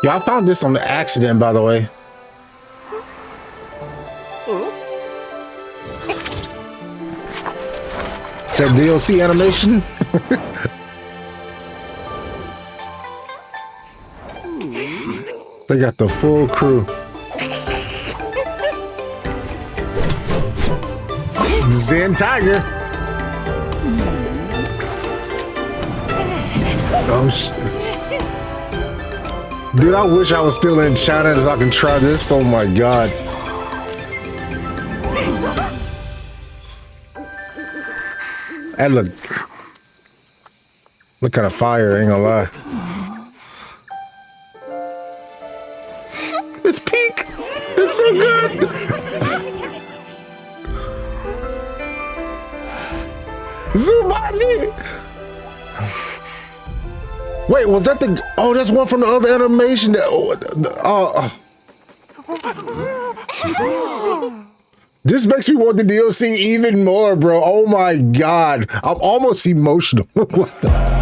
Yeah, I found this on the accident, by the way. It's that DLC animation. They got the full crew. Zen Tiger. Oh shit. Dude, I wish I was still in China so I can try this. Oh my god. That look kind of fire, ain't gonna lie. It's pink. It's so good. Zubani. Wait, was that the? Oh, that's one from the other animation. This makes me want the DLC even more, bro. Oh my god, I'm almost emotional. What the?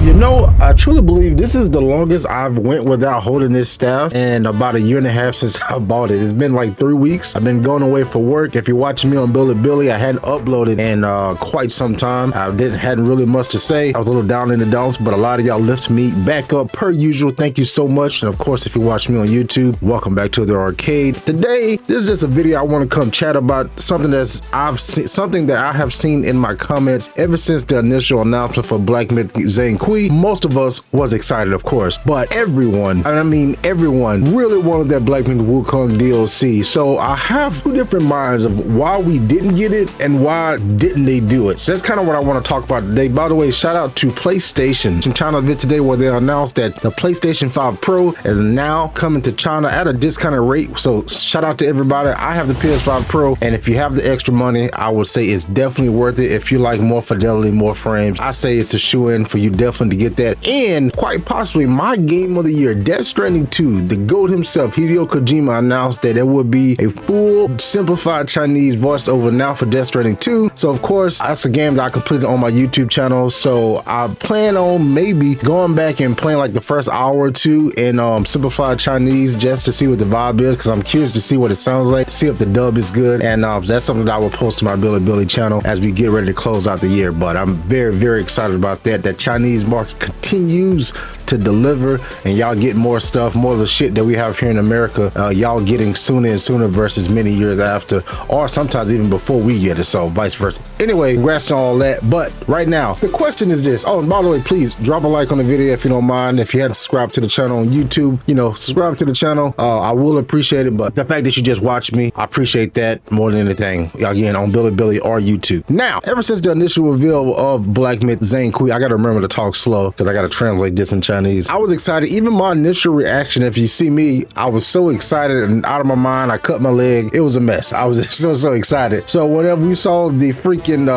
You know, I truly believe this is the longest I've went without holding this staff in about 1.5 years since I bought it. It's been like 3 weeks. I've been going away for work. If you're watching me on Billy, I hadn't uploaded in quite some time. I hadn't really much to say. I was a little down in the dumps, but a lot of y'all lift me back up per usual. Thank you so much. And of course, if you watch me on YouTube, welcome back to the arcade. Today, this is just a video I want to come chat about something that I have seen in my comments ever since the initial announcement for Black Myth Zhong Kui. Most of us was excited, of course, but everyone, and I mean everyone, really wanted that Black Myth Wukong DLC. So I have two different minds of why we didn't get it and why didn't they do it. So that's kind of what I want to talk about today. By the way, shout out to PlayStation. Some China vid today where they announced that the PlayStation 5 Pro is now coming to China at a discounted rate. So shout out to everybody. I have the PS5 Pro, and if you have the extra money, I would say it's definitely worth it. If you like more fidelity, more frames, I say it's a shoe-in for you definitely to get that. And quite possibly my game of the year, Death Stranding 2, the GOAT himself, Hideo Kojima, announced that there would be a full simplified Chinese voiceover now for Death Stranding 2. So of course, that's a game that I completed on my YouTube channel. So I plan on maybe going back and playing like the first hour or two in simplified Chinese just to see what the vibe is, because I'm curious to see what it sounds like, see if the dub is good. And that's something that I will post to my Billy channel as we get ready to close out the year. But I'm very, very excited about that. That Chinese market continues to deliver, and y'all get more stuff, more of the shit that we have here in America, y'all getting sooner and sooner versus many years after, or sometimes even before we get it, so vice versa. Anyway, congrats on all that. But right now, the question is this. Oh, and by the way, please drop a like on the video if you don't mind. If you hadn't subscribed to the channel on YouTube, you know, subscribe to the channel. I will appreciate it, but the fact that you just watched me, I appreciate that more than anything. Again, on Billy or YouTube. Now, ever since the initial reveal of Black Myth Zhong Kui, I gotta remember to talk slow because I gotta translate this in Chinese. I was excited. Even my initial reaction, if you see me, I was so excited and out of my mind. I cut my leg. It was a mess. I was so excited. So whenever we saw the freaking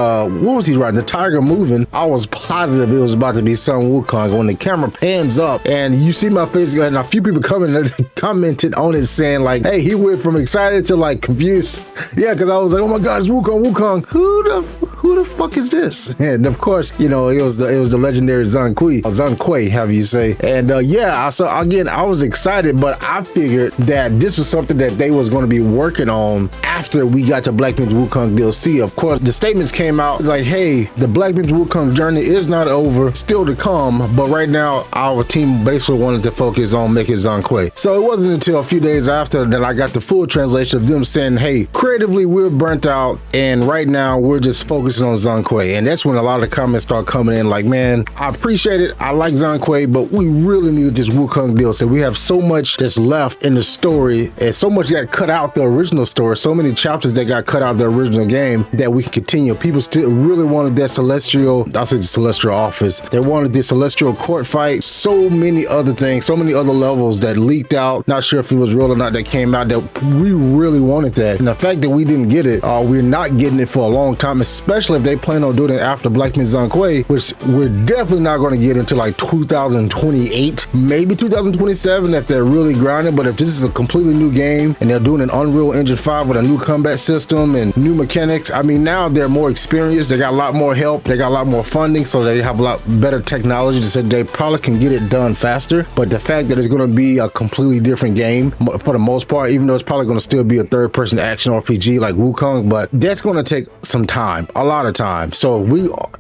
what was he riding, the tiger moving, I was positive it was about to be some Wukong. When the camera pans up and you see my face, and a few people commented on it saying like, hey, he went from excited to like confused. Yeah, because I was like, oh my god, it's Wukong. Who the fuck is this? And of course, you know, it was the legendary Zhong Kui, have you say. And yeah, so again, I was excited, but I figured that this was something that they was going to be working on after we got to Black Myth Wukong DLC. Of course, the statements came out like, hey, the Black Myth Wukong journey is not over, still to come, but right now our team basically wanted to focus on making Zhong Kui. So it wasn't until a few days after that I got the full translation of them saying, hey, creatively we're burnt out and right now we're just focusing on Zhong Kui. And that's when a lot of the comments start coming in like, man, I appreciate it, I like Zhong Kui, but we really need this Wukong DLC. We have so much that's left in the story and so much got cut out the original story, so many chapters that got cut out the original game that we can continue. People still really wanted that celestial, I'll say the celestial office. They wanted the celestial court fight, so many other things, so many other levels that leaked out. Not sure if it was real or not that came out that we really wanted that. And the fact that we didn't get it, we're not getting it for a long time, especially especially if they plan on doing it after Black Myth Zhong Kui, which we're definitely not going to get into like 2028, maybe 2027 if they're really grinding. But if this is a completely new game and they're doing an Unreal Engine 5 with a new combat system and new mechanics, I mean, now they're more experienced, they got a lot more help, they got a lot more funding, so they have a lot better technology, so they probably can get it done faster. But the fact that it's going to be a completely different game for the most part, even though it's probably going to still be a third-person action RPG like Wukong, but that's going to take some time, a lot of time. So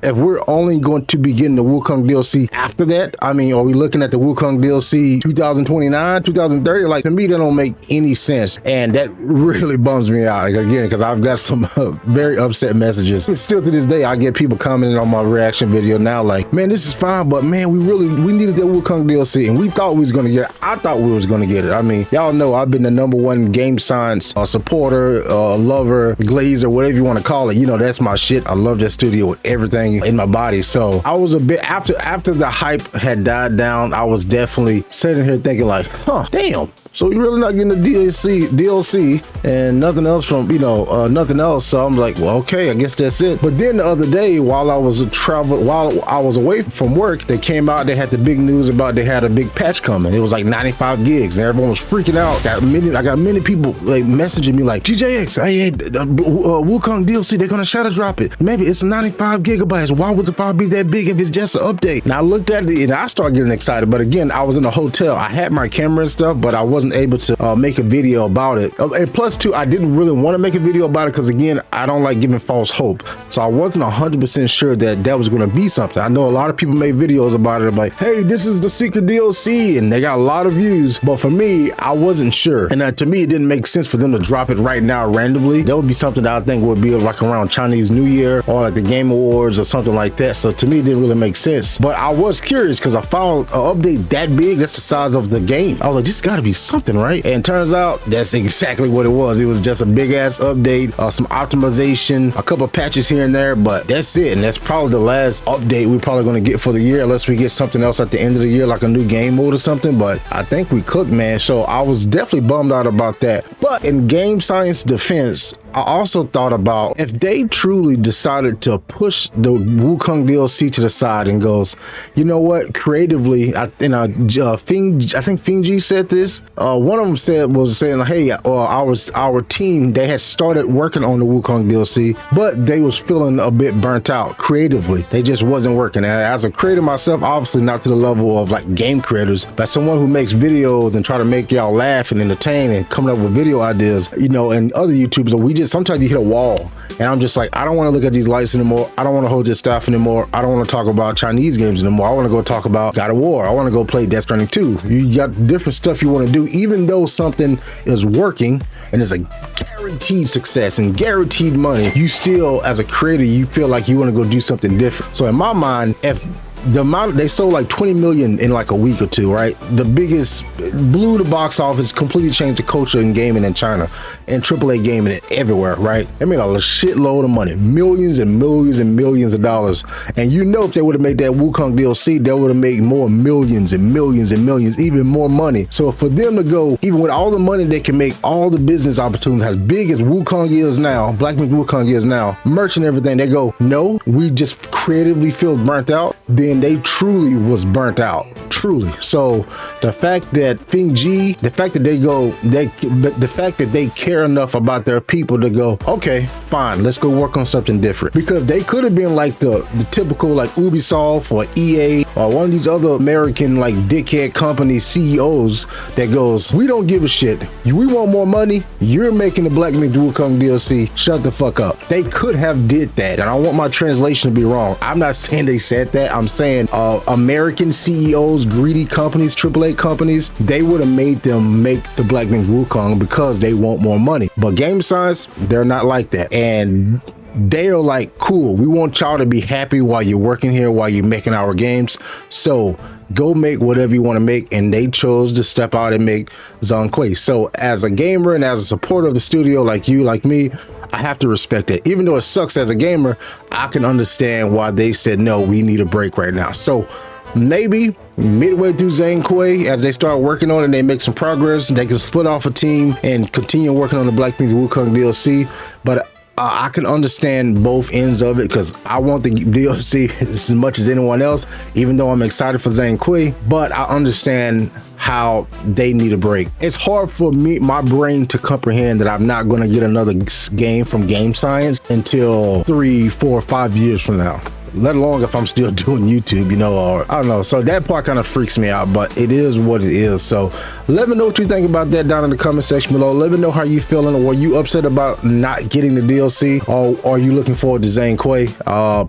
if we're only going to be getting the Wukong DLC after that, I mean, are we looking at the Wukong DLC 2029, 2030? Like, to me, that don't make any sense, and that really bums me out, like, again, because I've got some very upset messages. Still to this day, I get people commenting on my reaction video now like, man, this is fine, but man, we needed that Wukong DLC, and we thought we was going to get it. I thought we was going to get it. I mean, y'all know I've been the #1 game science supporter, lover, glazer, whatever you want to call it. You know, that's my shit. I love that studio with everything in my body. So I was a bit, after the hype had died down, I was definitely sitting here thinking like, huh, damn. So you're really not getting the DLC and nothing else from, you know, nothing else. So I'm like, well, okay, I guess that's it. But then the other day, while I was away from work, they came out, they had the big news about they had a big patch coming. It was like 95 gigs and everyone was freaking out. I got many people like messaging me like, GJX, hey, Wukong DLC, they're gonna shadow drop it. Maybe it's 95 gigabytes. Why would the file be that big if it's just an update? And I looked at it and I started getting excited. But again, I was in a hotel. I had my camera and stuff, but I wasn't able to make a video about it. And plus too, I didn't really want to make a video about it because again, I don't like giving false hope. So I wasn't 100% sure that was going to be something. I know a lot of people made videos about it like, hey, this is the secret DLC, and they got a lot of views. But for me, I wasn't sure. And to me, it didn't make sense for them to drop it right now randomly. That would be something that I think would be like around Chinese New Year or like the Game Awards or something like that. So to me, it didn't really make sense. But I was curious because I found an update that big, that's the size of the game. I was like, this got to be something, right? And turns out that's exactly what it was. It was just a big ass update, some optimization, a couple patches here and there, but that's it. And that's probably the last update we're probably going to get for the year, unless we get something else at the end of the year, like a new game mode or something. But I think we cooked, man. So I was definitely bummed out about that. But in game science defense, I also thought about if they truly decided to push the Wukong DLC to the side and goes, you know what, creatively, I think Finji said this. One of them was saying, hey, our team, they had started working on the Wukong DLC, but they was feeling a bit burnt out creatively. They just wasn't working. And as a creator myself, obviously not to the level of like game creators, but someone who makes videos and try to make y'all laugh and entertain and coming up with video ideas, you know, and other YouTubers, sometimes you hit a wall and I'm just like, I don't want to look at these lights anymore. I don't want to hold this stuff anymore. I don't want to talk about Chinese games anymore. I want to go talk about God of War. I want to go play Death Stranding 2. You got different stuff you want to do, even though something is working and is a guaranteed success and guaranteed money, you still, as a creator, you feel like you want to go do something different. So in my mind, if the amount they sold like 20 million in like a week or two, right? The biggest, blew the box office, completely changed the culture in gaming in China and AAA gaming everywhere, right? They made a shitload of money, millions and millions and millions of dollars. And you know, if they would have made that Wukong DLC, they would have made more millions and millions and millions, even more money. So for them to go, even with all the money they can make, all the business opportunities, as big as Wukong is now, Black Myth Wukong is now, merch and everything, they go, no, we just creatively feel burnt out, then they truly was burnt out, truly. So the fact that Finji, the fact that the fact that they care enough about their people to go, okay, fine, let's go work on something different. Because they could have been like the typical like Ubisoft or EA or one of these other American like dickhead company CEOs that goes, we don't give a shit. We want more money. You're making the Black Myth Wukong DLC. Shut the fuck up. They could have did that. And I want my translation to be wrong. I'm not saying they said that. I'm saying American CEOs, greedy companies, AAA companies, they would have made them make the Black Myth Wukong because they want more money. But game science, they're not like that. And they're like, cool, we want y'all to be happy while you're working here, while you're making our games. So go make whatever you want to make. And they chose to step out and make Zhong Kui. So as a gamer and as a supporter of the studio, like you, like me, I have to respect it. Even though it sucks as a gamer, I can understand why they said, no, we need a break right now. So maybe midway through Zhong Kui, as they start working on it and they make some progress, they can split off a team and continue working on the Black Myth Wukong DLC. But I can understand both ends of it because I want the DLC as much as anyone else, even though I'm excited for Zhong Kui, but I understand how they need a break. It's hard for my brain to comprehend that I'm not going to get another game from Game Science until 3, 4, 5 years from now, let alone if I'm still doing YouTube, you know, or I don't know. So that part kind of freaks me out, but it is what it is. So let me know what you think about that down in the comment section below. Let me know how you feeling. Were you upset about not getting the DLC, or are you looking forward to Zhong Kui?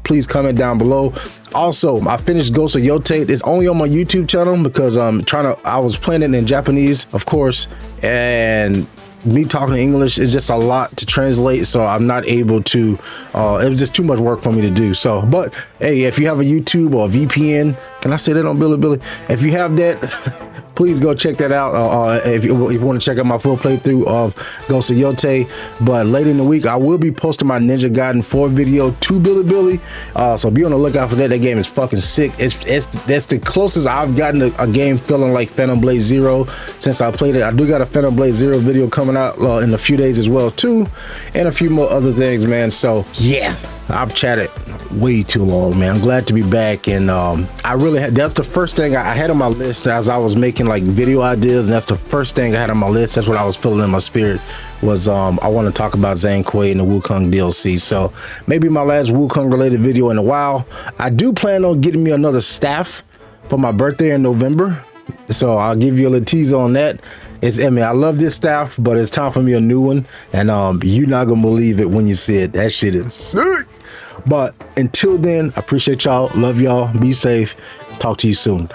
Please comment down below. Also, I finished Ghost of Yote. It's only on my YouTube channel because I was playing it in Japanese, of course, and me talking English is just a lot to translate, so I'm not able to, it was just too much work for me to do. So, but hey, if you have a YouTube or a VPN, can I say that on Billy? If you have that, please go check that out. If you want to check out my full playthrough of Ghost of Yote. But later in the week, I will be posting my Ninja Gaiden 4 video to Billy. So be on the lookout for that. That game is fucking sick. That's the closest I've gotten to a game feeling like Phantom Blade Zero since I played it. I do got a Phantom Blade Zero video coming out in a few days as well too, and a few more other things, man. So yeah, I've chatted way too long, man. I'm glad to be back, and that's the first thing I had on my list as I was making like video ideas, and that's the first thing I had on my list. That's what I was feeling in my spirit was I want to talk about Zhong Kui and the Wukong DLC. So maybe my last Wukong related video in a while. I do plan on getting me another staff for my birthday in November, so I'll give you a little teaser on that. I mean, I love this staff, but it's time for me a new one, and you're not gonna believe it when you see it. That shit is sick. But until then, I appreciate y'all, love y'all, be safe, talk to you soon.